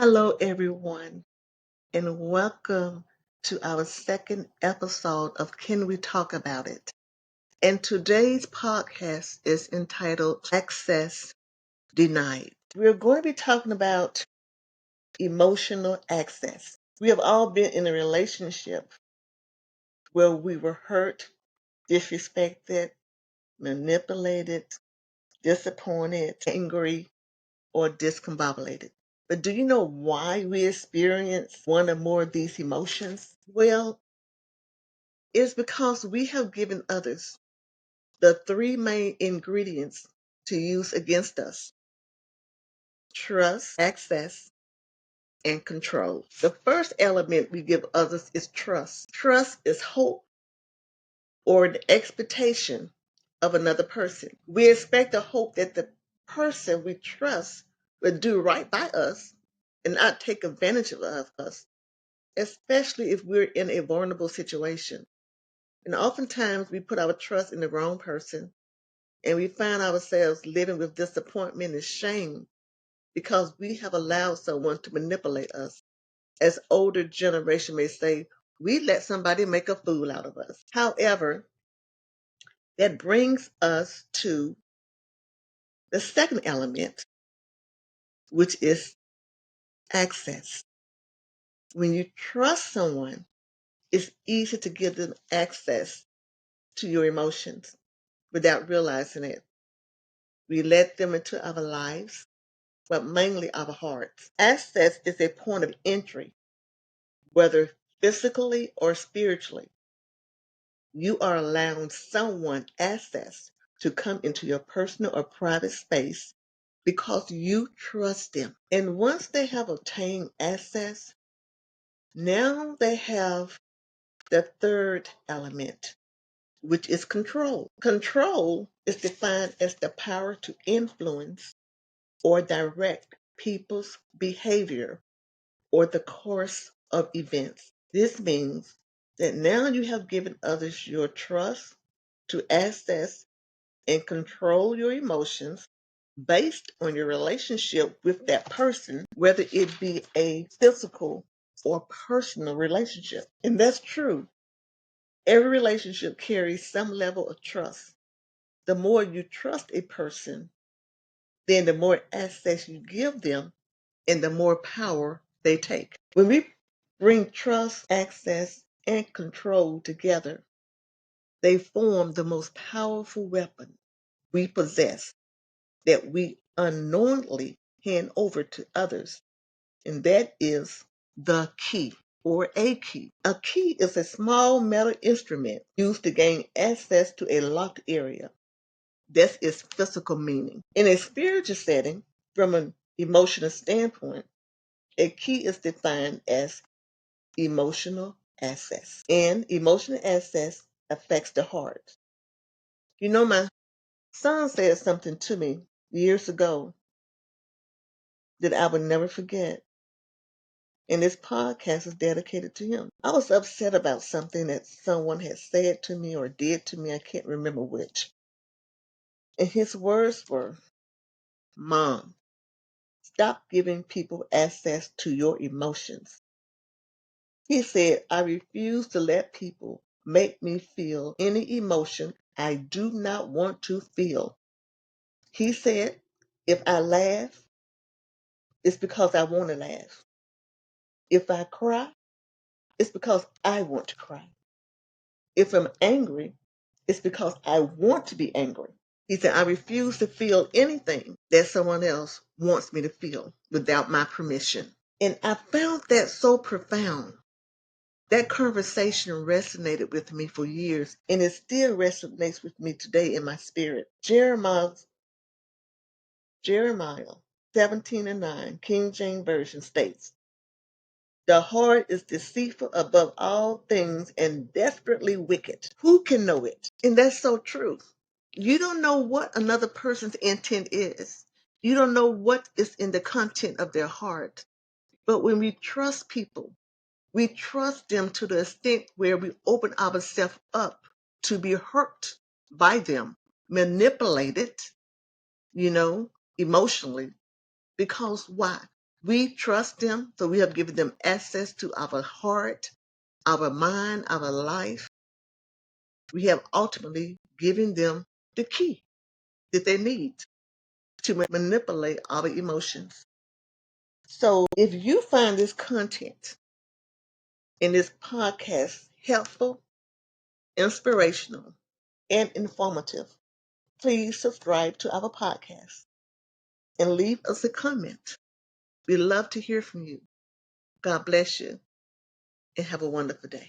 Hello, everyone, and welcome to our second episode of Can We Talk About It? And today's podcast is entitled Access Denied. We're going to be talking about emotional access. We have all been in a relationship where we were hurt, disrespected, manipulated, disappointed, angry, or discombobulated. But do you know why we experience one or more of these emotions? Well, it's because we have given others the three main ingredients to use against us: trust, access, and control. The first element we give others is trust. Trust is hope or the expectation of another person. We expect or hope that the person we trust will do right by us and not take advantage of us, especially if we're in a vulnerable situation. And oftentimes we put our trust in the wrong person and we find ourselves living with disappointment and shame because we have allowed someone to manipulate us. As older generation may say, we let somebody make a fool out of us. However, that brings us to the second element, which is access. When you trust someone, it's easy to give them access to your emotions without realizing it. We let them into our lives, but mainly our hearts. Access is a point of entry, whether physically or spiritually. You are allowing someone access to come into your personal or private space because you trust them. And once they have obtained access, now they have the third element, which is control. Control is defined as the power to influence or direct people's behavior or the course of events. This means that now you have given others your trust to access and control your emotions based on your relationship with that person, whether it be a physical or personal relationship. And that's true. Every relationship carries some level of trust. The more you trust a person, then the more access you give them and the more power they take. When we bring trust, access, and control together, they form the most powerful weapon we possess that we unknowingly hand over to others, and that is the key or a key. A key is a small metal instrument used to gain access to a locked area. That's its physical meaning. In a spiritual setting, from an emotional standpoint, a key is defined as emotional access. And emotional access affects the heart. You know, my son said something to me years ago that I would never forget. And this podcast is dedicated to him. I was upset about something that someone had said to me or did to me. I can't remember which. And his words were, "Mom, stop giving people access to your emotions." He said, "I refuse to let people make me feel any emotion I do not want to feel." He said, "If I laugh, it's because I want to laugh. If I cry, it's because I want to cry. If I'm angry, it's because I want to be angry." He said, "I refuse to feel anything that someone else wants me to feel without my permission." And I found that so profound. That conversation resonated with me for years, and it still resonates with me today in my spirit. Jeremiah 17:9, King James Version states, "The heart is deceitful above all things and desperately wicked. Who can know it?" And that's so true. You don't know what another person's intent is. You don't know what is in the content of their heart. But when we trust people, we trust them to the extent where we open ourselves up to be hurt by them, manipulated, emotionally. Because why? We trust them, so we have given them access to our heart, our mind, our life. We have ultimately given them the key that they need to manipulate our emotions. So if you find this content in this podcast helpful, inspirational, and informative, please subscribe to our podcast and leave us a comment. We love to hear from you. God bless you and have a wonderful day.